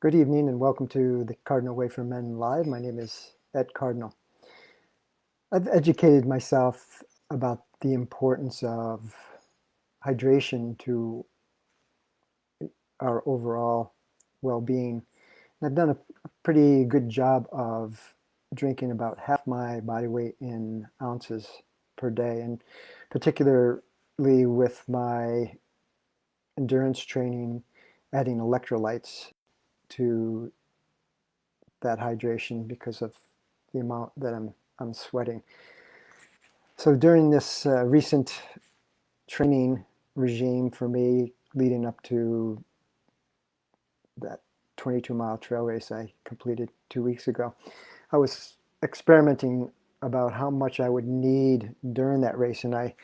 Good evening and welcome to the Cardinal Way for Men Live. My name is Ed Cardinal. I've educated myself about the importance of hydration to our overall well-being. And I've done a pretty good job of drinking about half my body weight in ounces per day, and particularly with my endurance training, adding electrolytes to that hydration because of the amount that I'm sweating. So during this recent training regime for me, leading up to that 22-mile trail race I completed 2 weeks ago, I was experimenting about how much I would need during that race, and I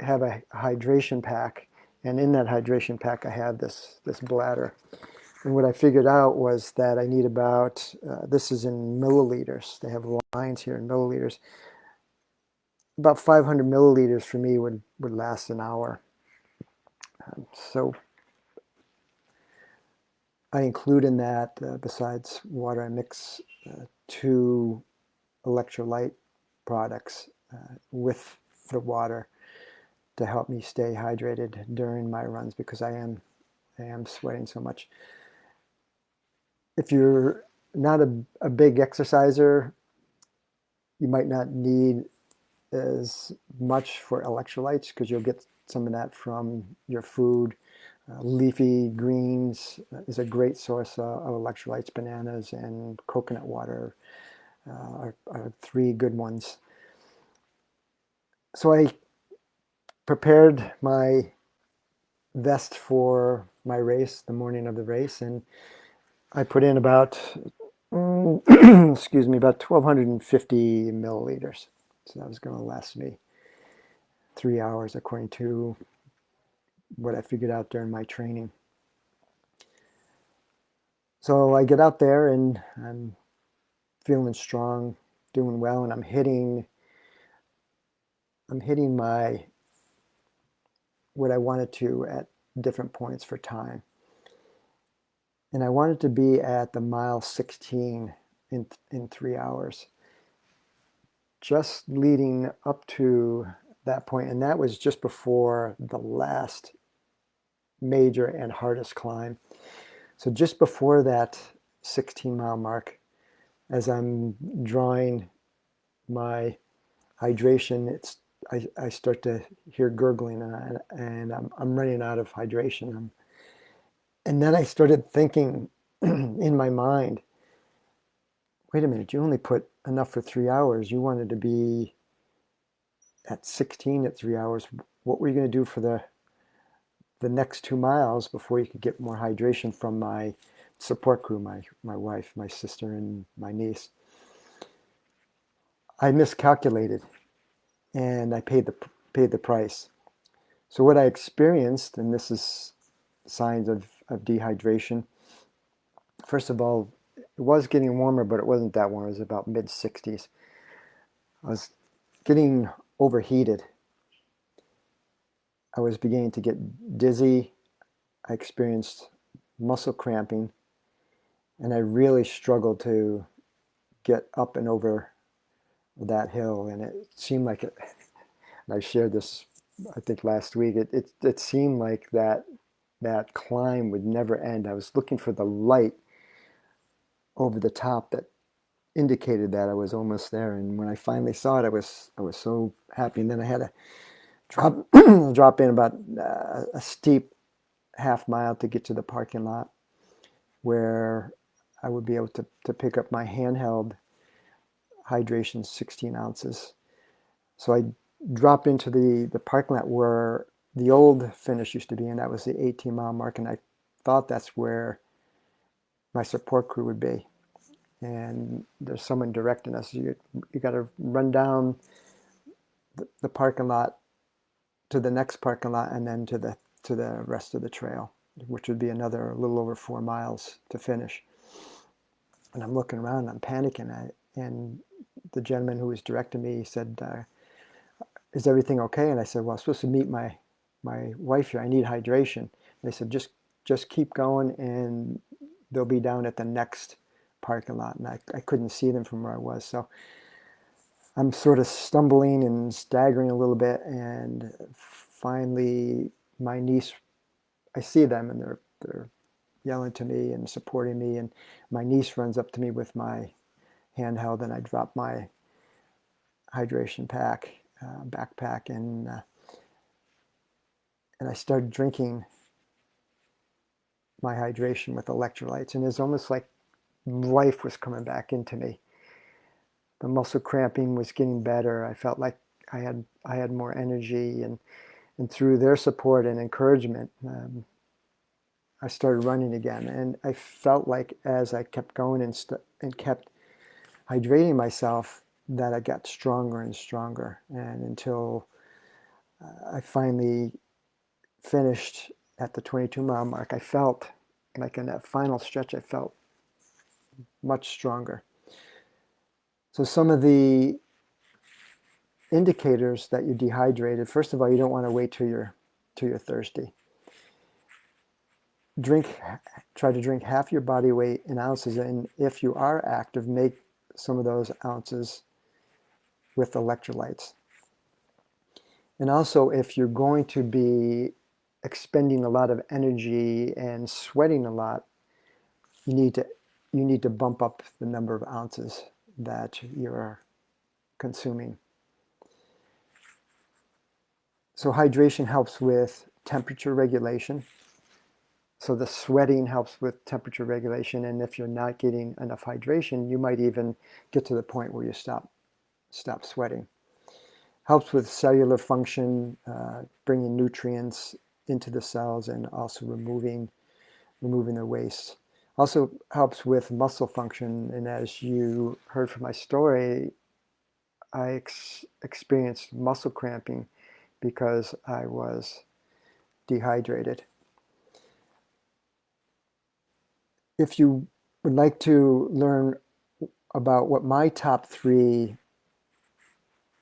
have a hydration pack, and in that hydration pack I have this bladder. And what I figured out was that I need about, this is in milliliters, they have lines here in milliliters, about 500 milliliters for me would last an hour. So I include in that, besides water, I mix 2 electrolyte products with the water to help me stay hydrated during my runs because I am sweating so much. If you're not a big exerciser, you might not need as much for electrolytes because you'll get some of that from your food. Leafy greens is a great source of electrolytes. Bananas and coconut water are 3 good ones. So I prepared my vest for my race the morning of the race, and I put in about excuse me, about 1250 milliliters. So that was going to last me 3 hours according to what I figured out during my training. So I get out there and I'm feeling strong, doing well, and I'm hitting my what I wanted to at different points for time. And I wanted to be at the mile 16 in 3 hours. Just leading up to that point, and that was just before the last major and hardest climb. So just before that 16-mile mark, as I'm drawing my hydration, I start to hear gurgling, and I'm running out of hydration. And then I started thinking in my mind, wait a minute, you only put enough for 3 hours. You wanted to be at 16 at 3 hours. What were you going to do for the next 2 miles before you could get more hydration from my support crew, my wife, my sister, and my niece? I miscalculated, and I paid the price. So what I experienced, and this is signs of dehydration. First of all, it was getting warmer, but it wasn't that warm. It was about mid-60s. I was getting overheated. I was beginning to get dizzy. I experienced muscle cramping, and I really struggled to get up and over that hill. And it seemed like it, and I shared this, I think, last week, it seemed like that climb would never end. I was looking for the light over the top that indicated that I was almost there. And when I finally saw it, I was so happy. And then I had to drop in about a steep half mile to get to the parking lot where I would be able to pick up my handheld hydration, 16 ounces. So I dropped into the parking lot where the old finish used to be, and that was the 18-mile mark, and I thought that's where my support crew would be. And there's someone directing us. You got to run down the parking lot to the next parking lot, and then to the rest of the trail, which would be another little over 4 miles to finish. And I'm looking around, and I'm panicking, and the gentleman who was directing me said, "Is everything okay?" And I said, "Well, I'm supposed to meet my wife here. I need hydration." And they said, just keep going, and they'll be down at the next parking lot, and I couldn't see them from where I was. So I'm sort of stumbling and staggering a little bit, and finally my niece, I see them, and they're yelling to me and supporting me, and my niece runs up to me with my handheld, and I drop my hydration backpack, and I started drinking my hydration with electrolytes, and it's almost like life was coming back into me. The muscle cramping was getting better. I felt like I had more energy, and through their support and encouragement, I started running again. And I felt like as I kept going and kept hydrating myself, that I got stronger and stronger, and until I finally finished at the 22-mile mark, I felt like in that final stretch, I felt much stronger. So some of the indicators that you're dehydrated, first of all, you don't want to wait till you're thirsty. Try to drink half your body weight in ounces, and if you are active, make some of those ounces with electrolytes. And also, if you're going to be expending a lot of energy and sweating a lot, you need to bump up the number of ounces that you're consuming. So hydration helps with temperature regulation. So the sweating helps with temperature regulation, and if you're not getting enough hydration, you might even get to the point where you stop sweating. Helps with cellular function, bringing nutrients into the cells, and also removing the waste. Also helps with muscle function, and as you heard from my story, I experienced muscle cramping because I was dehydrated. If you would like to learn about what my top 3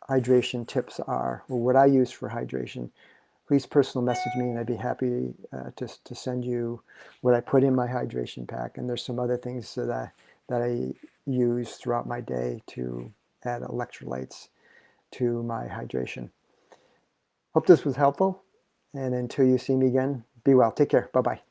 hydration tips are, or what I use for hydration, please personal message me, and I'd be happy to send you what I put in my hydration pack. And there's some other things that I use throughout my day to add electrolytes to my hydration. Hope this was helpful, and until you see me again, be well. Take care. Bye-bye.